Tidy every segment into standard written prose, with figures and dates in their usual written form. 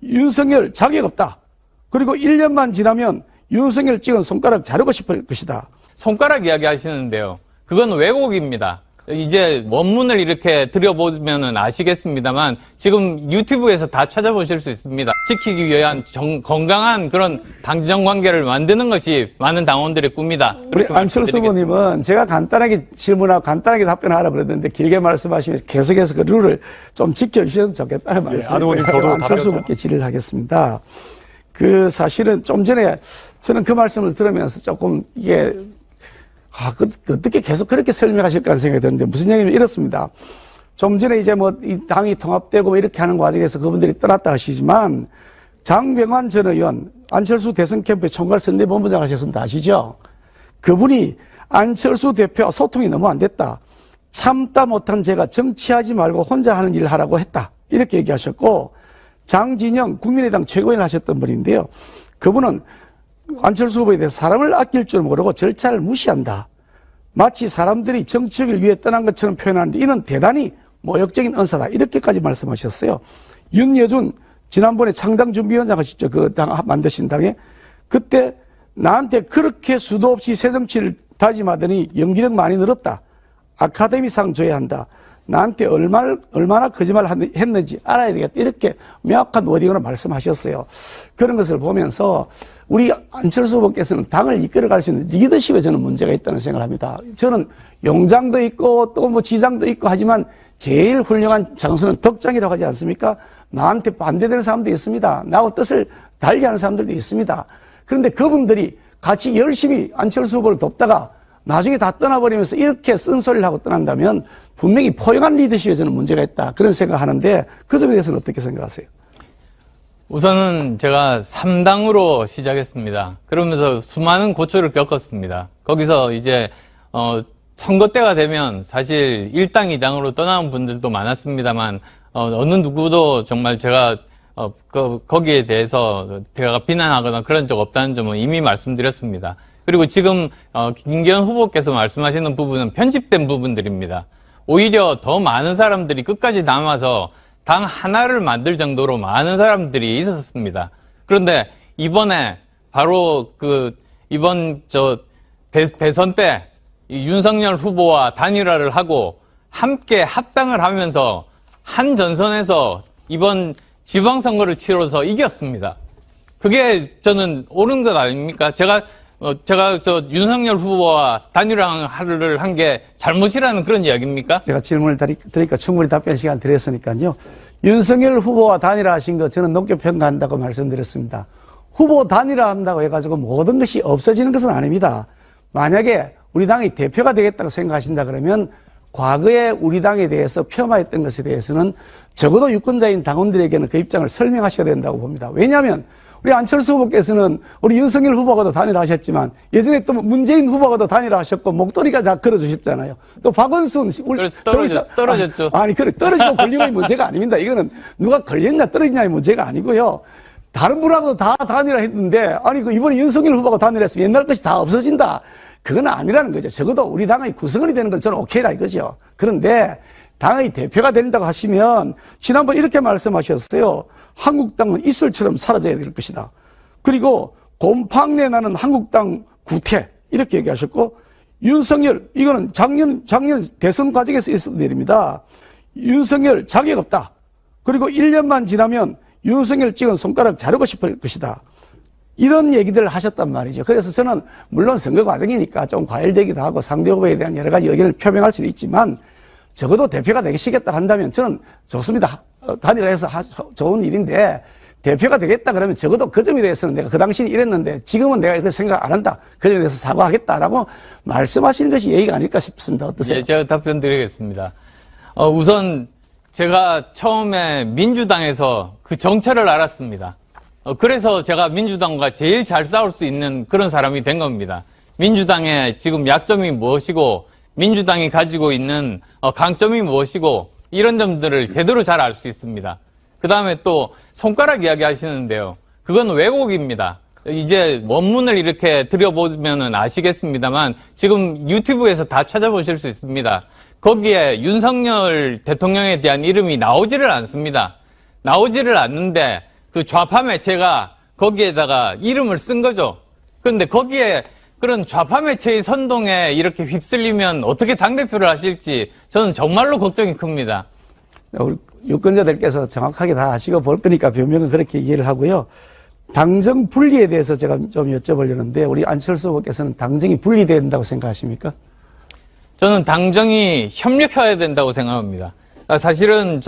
윤석열 자격 없다. 그리고 1년만 지나면 윤석열 찍은 손가락 자르고 싶을 것이다. 손가락 이야기 하시는데요. 그건 왜곡입니다. 이제 원문을 이렇게 들여보면 아시겠습니다만 지금 유튜브에서 다 찾아보실 수 있습니다. 지키기 위한 건강한 그런 당정 관계를 만드는 것이 많은 당원들의 꿈이다. 우리 안철수 후보님은 제가 간단하게 질문하고 간단하게 답변하라 그랬는데 길게 말씀하시면서 계속해서 그 룰을 좀 지켜주셔도 좋겠다는 말씀입니다. 저도 안철수 후보께 질의를 하겠습니다. 그 사실은 좀 전에 저는 그 말씀을 들으면서 조금 이게 어떻게 계속 그렇게 설명하실까 하는 생각이 드는데 무슨 얘기냐면 이렇습니다. 좀 전에 이제 뭐 이 당이 통합되고 이렇게 하는 과정에서 그분들이 떠났다 하시지만 장병환 전 의원 안철수 대선 캠프의 총괄 선대본부장 하셨습니다. 아시죠? 그분이 안철수 대표와 소통이 너무 안 됐다. 참다 못한 제가 정치하지 말고 혼자 하는 일을 하라고 했다. 이렇게 얘기하셨고 장진영 국민의당 최고위원 하셨던 분인데요. 그분은 안철수 후보에 대해서 사람을 아낄 줄 모르고 절차를 무시한다. 마치 사람들이 정치를 위해 떠난 것처럼 표현하는데 이는 대단히 모욕적인 언사다. 이렇게까지 말씀하셨어요. 윤여준 지난번에 창당준비위원장 하셨죠. 그 당 만드신 당에. 그때 나한테 그렇게 수도 없이 새정치를 다짐하더니 연기력 많이 늘었다. 아카데미상 줘야 한다. 나한테 얼마나 거짓말 했는지 알아야 되겠다. 이렇게 명확한 워딩으로 말씀하셨어요. 그런 것을 보면서 우리 안철수 후보께서는 당을 이끌어갈 수 있는 리더십에 저는 문제가 있다는 생각을 합니다. 저는 용장도 있고 또 뭐 지장도 있고 하지만 제일 훌륭한 장수는 덕장이라고 하지 않습니까? 나한테 반대되는 사람도 있습니다. 나하고 뜻을 달리 하는 사람들도 있습니다. 그런데 그분들이 같이 열심히 안철수 후보를 돕다가 나중에 다 떠나버리면서 이렇게 쓴소리를 하고 떠난다면 분명히 포용한 리더십에 저는 문제가 있다. 그런 생각을 하는데 그 점에 대해서는 어떻게 생각하세요? 우선은 제가 3당으로 시작했습니다. 그러면서 수많은 고초를 겪었습니다. 거기서 이제 선거 때가 되면 사실 1당, 2당으로 떠나는 분들도 많았습니다만 어느 누구도 정말 제가 거기에 대해서 제가 비난하거나 그런 적 없다는 점은 이미 말씀드렸습니다. 그리고 지금 김기현 후보께서 말씀하시는 부분은 편집된 부분들입니다. 오히려 더 많은 사람들이 끝까지 남아서 당 하나를 만들 정도로 많은 사람들이 있었습니다. 그런데 이번에 바로 이번 대선 때 윤석열 후보와 단일화를 하고 함께 합당을 하면서 한 전선에서 이번 지방선거를 치러서 이겼습니다. 그게 저는 옳은 것 아닙니까? 제가 윤석열 후보와 단일화를 한 게 잘못이라는 그런 이야기입니까? 제가 질문을 드리니까 충분히 답변 시간 드렸으니까요. 윤석열 후보와 단일화하신 거 저는 높게 평가한다고 말씀드렸습니다. 후보 단일화한다고 해가지고 모든 것이 없어지는 것은 아닙니다. 만약에 우리 당이 대표가 되겠다고 생각하신다 그러면 과거에 우리 당에 대해서 폄하했던 것에 대해서는 적어도 유권자인 당원들에게는 그 입장을 설명하셔야 된다고 봅니다. 왜냐하면 우리 안철수 후보께서는 우리 윤석열 후보가도 단일화하셨지만 예전에 또 문재인 후보가도 단일화하셨고 목도리가 다 걸어주셨잖아요. 또 박원순 떨어졌죠. 아니 그래 떨어지고 걸리고의 문제가 아닙니다. 이거는 누가 걸렸냐 떨어지냐의 문제가 아니고요. 다른 분하고도 다 단일화했는데 아니 그 이번에 윤석열 후보가 단일화했으면 옛날 것이 다 없어진다. 그건 아니라는 거죠. 적어도 우리 당의 구성원이 되는 건 저는 오케이라 이거죠. 그런데 당의 대표가 된다고 하시면 지난번 이렇게 말씀하셨어요. 한국당은 이슬처럼 사라져야 될 것이다. 그리고 곰팡내 나는 한국당 구태 이렇게 얘기하셨고 윤석열 이거는 작년 대선 과정에서 있었던 일입니다. 윤석열 자격 없다. 그리고 1년만 지나면 윤석열 찍은 손가락 자르고 싶을 것이다. 이런 얘기들을 하셨단 말이죠. 그래서 저는 물론 선거 과정이니까 좀 과열되기도 하고 상대 후보에 대한 여러 가지 의견을 표명할 수도 있지만 적어도 대표가 되시겠다 한다면 저는 좋습니다. 단일화해서 좋은 일인데 대표가 되겠다 그러면 적어도 그 점에 대해서는 내가 그 당시에 이랬는데 지금은 내가 이렇게 생각 안 한다. 그 점에 대해서 사과하겠다라고 말씀하시는 것이 예의가 아닐까 싶습니다. 어떠세요? 예, 제가 답변 드리겠습니다. 우선 제가 처음에 민주당에서 그 정체를 알았습니다. 그래서 제가 민주당과 제일 잘 싸울 수 있는 그런 사람이 된 겁니다. 민주당의 지금 약점이 무엇이고 민주당이 가지고 있는 강점이 무엇이고 이런 점들을 제대로 잘 알 수 있습니다. 그 다음에 또 손가락 이야기 하시는데요. 그건 왜곡입니다. 이제 원문을 이렇게 들여보면 아시겠습니다만 지금 유튜브에서 다 찾아보실 수 있습니다. 거기에 윤석열 대통령에 대한 이름이 나오지를 않습니다. 나오지를 않는데 그 좌파 매체가 거기에다가 이름을 쓴 거죠. 그런데 거기에 그런 좌파 매체의 선동에 이렇게 휩쓸리면 어떻게 당대표를 하실지 저는 정말로 걱정이 큽니다. 우리 유권자들께서 정확하게 다 아시고 볼 거니까 변명은 그렇게 이해를 하고요. 당정 분리에 대해서 제가 좀 여쭤보려는데 우리 안철수 후보께서는 당정이 분리된다고 생각하십니까? 저는 당정이 협력해야 된다고 생각합니다. 사실은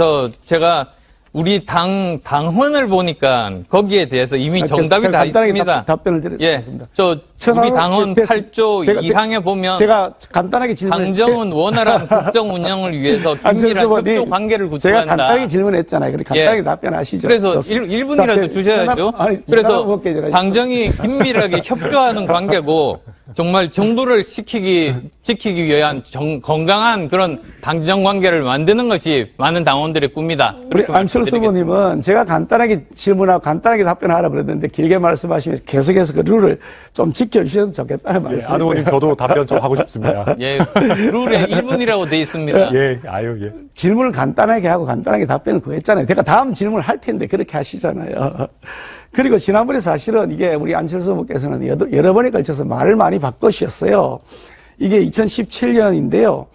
제가 우리 당헌을 보니까 거기에 대해서 이미 정답이 다 있습니다. 답변을 드리겠습니다. 우리 당헌 8조 2항에 보면 제가 간단하게 당정은 원활한 국정 운영을 위해서 긴밀한 협조 관계를 구축한다. 제가 간단하게 질문했잖아요. 그러니까 간단하게 답변하시죠. 그래서 1분이라도 주셔야죠. 그래서 당정이 긴밀하게 협조하는 관계고 정말 정부를 지키기 위한 건강한 그런 당정 관계를 만드는 것이 많은 당원들의 꿈이다. 우리 안철수 후보님은 제가 간단하게 질문하고 간단하게 답변하라 그랬는데 길게 말씀하시면서 계속해서 그 룰을 좀 지켜주시면 좋겠다는 말씀. 안 의원님 저도 답변 좀 하고 싶습니다. 예, 룰에 1분이라고 돼 있습니다. 예, 아유, 예. 질문을 간단하게 하고 간단하게 답변을 구했잖아요. 제가 다음 질문을 할 텐데 그렇게 하시잖아요. 그리고 지난번에 사실은 이게 우리 안철수 후보께서는 여러 번에 걸쳐서 말을 많이 바꾸셨어요. 이게 2017년인데요.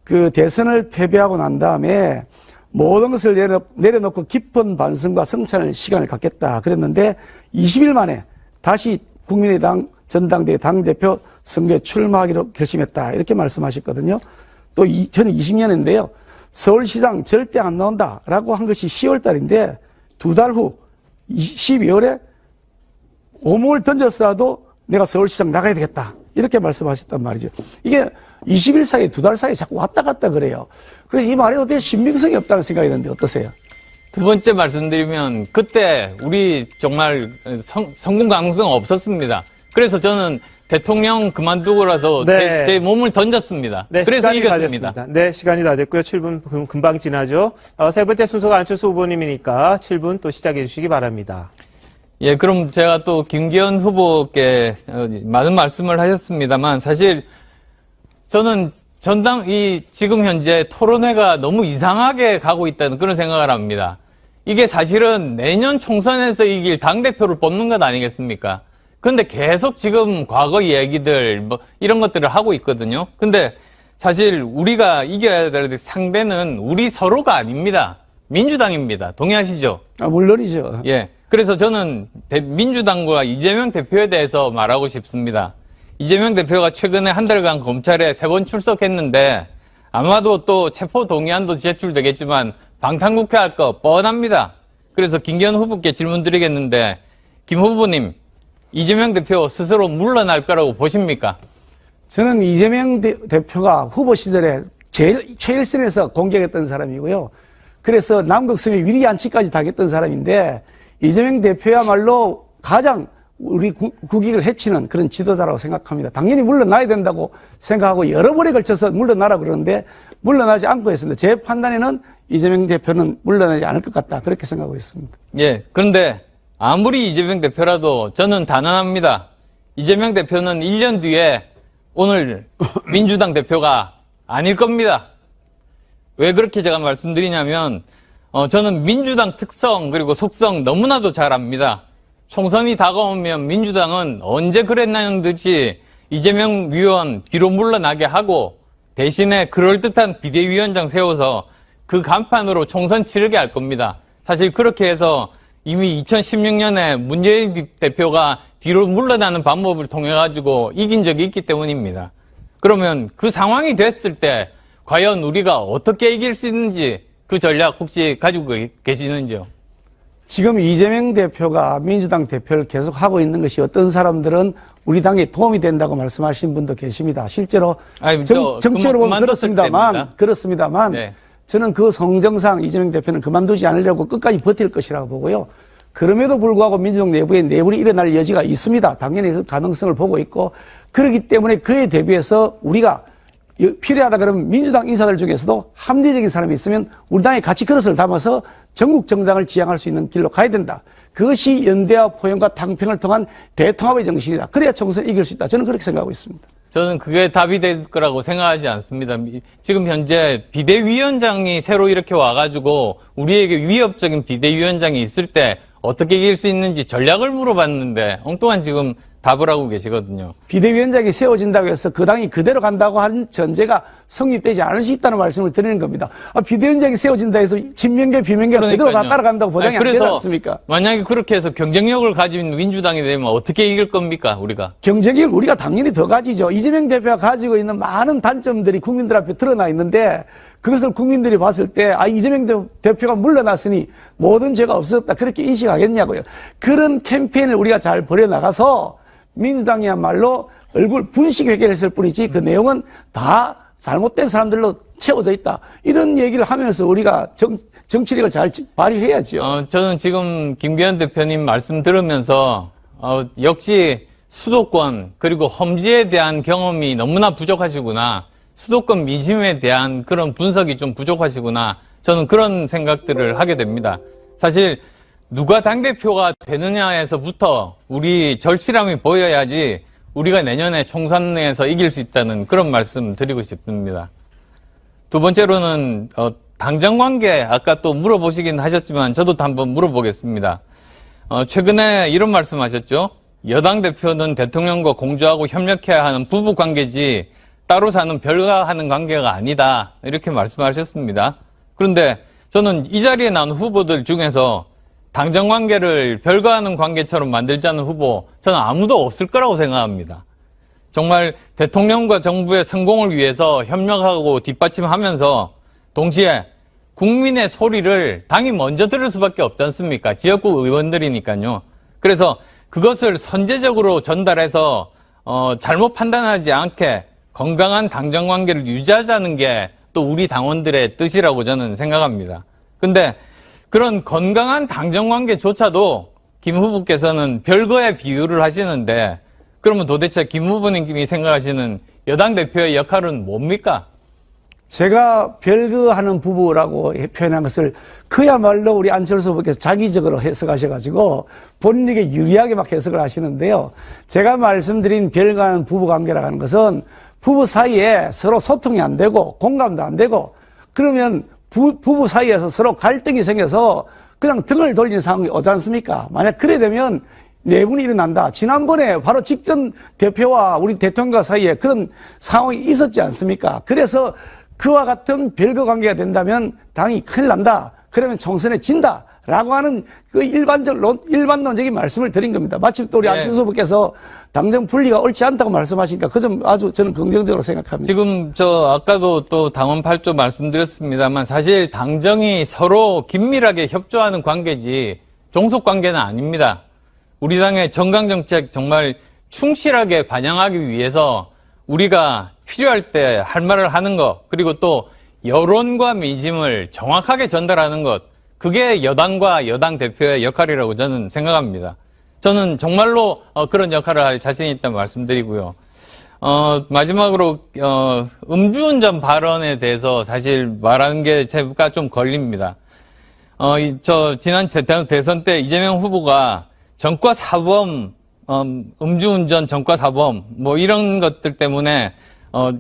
그 대선을 패배하고 난 다음에 모든 것을 내려놓고 깊은 반성과 성찰의 시간을 갖겠다 그랬는데 20일 만에 다시 국민의당 전당대회 당대표 선거에 출마하기로 결심했다 이렇게 말씀하셨거든요. 또 2020년인데요. 서울시장 절대 안 나온다라고 한 것이 10월 달인데 두 달 후 12월에 오목을 던졌더라도 내가 서울시장 나가야 되겠다 이렇게 말씀하셨단 말이죠. 이게 20일 사이에 두 달 사이에 자꾸 왔다 갔다 그래요. 그래서 이 말에 어떻게 신빙성이 없다는 생각이 드는데 어떠세요? 두 번째 말씀드리면 그때 우리 정말 성공 가능성 없었습니다. 그래서 저는 대통령 그만두고라서 네. 제 몸을 던졌습니다. 네, 그래서 시간이 이겼습니다. 다 됐습니다. 네, 시간이 다 됐고요. 7분 금방 지나죠. 세 번째 순서가 안철수 후보님이니까 7분 또 시작해 주시기 바랍니다. 예, 그럼 제가 또 김기현 후보께 많은 말씀을 하셨습니다만 사실 저는 지금 현재 토론회가 너무 이상하게 가고 있다는 그런 생각을 합니다. 이게 사실은 내년 총선에서 이길 당대표를 뽑는 것 아니겠습니까? 근데 계속 지금 과거 얘기들, 이런 것들을 하고 있거든요. 근데 사실 우리가 이겨야 될 상대는 우리 서로가 아닙니다. 민주당입니다. 동의하시죠? 물론이죠. 예. 그래서 저는 민주당과 이재명 대표에 대해서 말하고 싶습니다. 이재명 대표가 최근에 한 달간 검찰에 3번 출석했는데 아마도 또 체포 동의안도 제출되겠지만 방탄국회 할 거 뻔합니다. 그래서 김기현 후보께 질문 드리겠는데 김 후보님, 이재명 대표 스스로 물러날 거라고 보십니까? 저는 이재명 대표가 후보 시절에 제일 최일선에서 공격했던 사람이고요. 그래서 남극성의 위리안치까지 당했던 사람인데 이재명 대표야말로 가장 우리 국익을 해치는 그런 지도자라고 생각합니다. 당연히 물러나야 된다고 생각하고 여러 번에 걸쳐서 물러나라 그러는데 물러나지 않고 있습니다. 제 판단에는 이재명 대표는 물러나지 않을 것 같다. 그렇게 생각하고 있습니다. 예. 그런데 아무리 이재명 대표라도 저는 단언합니다. 이재명 대표는 1년 뒤에 오늘 민주당 대표가 아닐 겁니다. 왜 그렇게 제가 말씀드리냐면 저는 민주당 특성 그리고 속성 너무나도 잘 압니다. 총선이 다가오면 민주당은 언제 그랬냐는 듯이 이재명 위원 뒤로 물러나게 하고 대신에 그럴듯한 비대위원장 세워서 그 간판으로 총선 치르게 할 겁니다. 사실 그렇게 해서 이미 2016년에 문재인 대표가 뒤로 물러나는 방법을 통해 가지고 이긴 적이 있기 때문입니다. 그러면 그 상황이 됐을 때 과연 우리가 어떻게 이길 수 있는지 그 전략 혹시 가지고 계시는지요? 지금 이재명 대표가 민주당 대표를 계속 하고 있는 것이 어떤 사람들은 우리 당에 도움이 된다고 말씀하시는 분도 계십니다. 실제로 정치로 보면 그렇습니다만 네. 저는 그 성정상 이재명 대표는 그만두지 않으려고 끝까지 버틸 것이라고 보고요. 그럼에도 불구하고 민주당 내부에 내분이 일어날 여지가 있습니다. 당연히 그 가능성을 보고 있고 그렇기 때문에 그에 대비해서 우리가 필요하다 그러면 민주당 인사들 중에서도 합리적인 사람이 있으면 우리 당의 가치 그릇을 담아서 전국 정당을 지향할 수 있는 길로 가야 된다. 그것이 연대와 포용과 당평을 통한 대통합의 정신이다. 그래야 총선을 이길 수 있다. 저는 그렇게 생각하고 있습니다. 저는 그게 답이 될 거라고 생각하지 않습니다. 지금 현재 비대위원장이 새로 이렇게 와가지고 우리에게 위협적인 비대위원장이 있을 때 어떻게 이길 수 있는지 전략을 물어봤는데 엉뚱한 지금 답을 하고 계시거든요. 비대위원장이 세워진다고 해서 그 당이 그대로 간다고 한 전제가 성립되지 않을 수 있다는 말씀을 드리는 겁니다. 비대위원장이 세워진다 해서 친명계, 비명계가 그대로 따라간다고 보장이 안 되지 않습니까? 만약에 그렇게 해서 경쟁력을 가진 민주당이 되면 어떻게 이길 겁니까, 우리가? 경쟁력을 우리가 당연히 더 가지죠. 이재명 대표가 가지고 있는 많은 단점들이 국민들 앞에 드러나 있는데 그것을 국민들이 봤을 때 이재명 대표가 물러났으니 모든 죄가 없어졌다 그렇게 인식하겠냐고요. 그런 캠페인을 우리가 잘 벌여나가서 민주당이야말로 얼굴 분식 회계를 했을 뿐이지 그 내용은 다 잘못된 사람들로 채워져 있다. 이런 얘기를 하면서 우리가 정치력을 잘 발휘해야죠. 저는 지금 김기현 대표님 말씀 들으면서 역시 수도권 그리고 험지에 대한 경험이 너무나 부족하시구나. 수도권 민심에 대한 그런 분석이 좀 부족하시구나. 저는 그런 생각들을 하게 됩니다. 사실 누가 당대표가 되느냐에서부터 우리 절실함이 보여야지 우리가 내년에 총선에서 이길 수 있다는 그런 말씀 드리고 싶습니다. 두 번째로는 당정관계 아까 또 물어보시긴 하셨지만 저도 한번 물어보겠습니다. 최근에 이런 말씀하셨죠. 여당 대표는 대통령과 공조하고 협력해야 하는 부부관계지 따로 사는 별가하는 관계가 아니다. 이렇게 말씀하셨습니다. 그런데 저는 이 자리에 나온 후보들 중에서 당정관계를 별거하는 관계처럼 만들자는 후보 저는 아무도 없을 거라고 생각합니다. 정말 대통령과 정부의 성공을 위해서 협력하고 뒷받침하면서 동시에 국민의 소리를 당이 먼저 들을 수밖에 없지 않습니까? 지역구 의원들이니까요. 그래서 그것을 선제적으로 전달해서 잘못 판단하지 않게 건강한 당정관계를 유지하자는 게 또 우리 당원들의 뜻이라고 저는 생각합니다. 근데 그런 건강한 당정관계조차도 김 후보께서는 별거에 비유를 하시는데 그러면 도대체 김 후보님이 생각하시는 여당 대표의 역할은 뭡니까? 제가 별거하는 부부라고 표현한 것을 그야말로 우리 안철수 후보께서 자기적으로 해석하셔가지고 본인에게 유리하게 막 해석을 하시는데요. 제가 말씀드린 별거하는 부부관계라고 하는 것은 부부 사이에 서로 소통이 안 되고 공감도 안 되고 그러면 부부 사이에서 서로 갈등이 생겨서 그냥 등을 돌리는 상황이 오지 않습니까? 만약 그래 되면 내분이 일어난다. 지난번에 바로 직전 대표와 우리 대통령과 사이에 그런 상황이 있었지 않습니까? 그래서 그와 같은 별거 관계가 된다면 당이 큰일 난다. 그러면 총선에 진다. 라고 하는 그 일반론적인 말씀을 드린 겁니다. 마침 또 우리 안철수 후보께서 당정 분리가 옳지 않다고 말씀하시니까 그 점 아주 저는 긍정적으로 생각합니다. 지금 아까도 또 당원 8조 말씀드렸습니다만 사실 당정이 서로 긴밀하게 협조하는 관계지 종속 관계는 아닙니다. 우리 당의 정강정책 정말 충실하게 반영하기 위해서 우리가 필요할 때 할 말을 하는 것, 그리고 또 여론과 민심을 정확하게 전달하는 것, 그게 여당과 여당 대표의 역할이라고 저는 생각합니다. 저는 정말로 그런 역할을 할 자신이 있다는 말씀드리고요. 마지막으로 음주운전 발언에 대해서 사실 말하는 게 제가 좀 걸립니다. 지난 대선 때 이재명 후보가 전과 사범, 음주운전 전과 사범, 뭐 이런 것들 때문에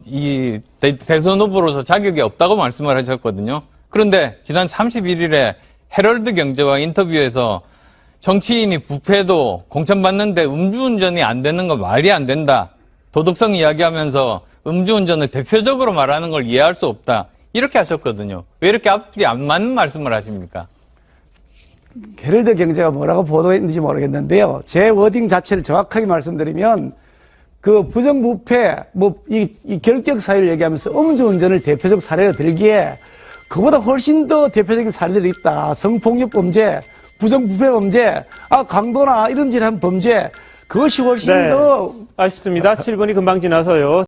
이 대선 후보로서 자격이 없다고 말씀을 하셨거든요. 그런데 지난 31일에 헤럴드 경제와 인터뷰에서 정치인이 부패도 공천받는데 음주운전이 안 되는 건 말이 안 된다. 도덕성 이야기하면서 음주운전을 대표적으로 말하는 걸 이해할 수 없다. 이렇게 하셨거든요. 왜 이렇게 앞뒤 안 맞는 말씀을 하십니까? 헤럴드 경제가 뭐라고 보도했는지 모르겠는데요. 제 워딩 자체를 정확하게 말씀드리면 그 부정부패, 이 결격 사유를 얘기하면서 음주운전을 대표적 사례로 들기에 그보다 훨씬 더 대표적인 사례들이 있다. 성폭력 범죄, 부정부패 범죄, 강도나 이런 짓한 범죄, 그것이 훨씬 더 아쉽습니다. 7분이 금방 지나서요.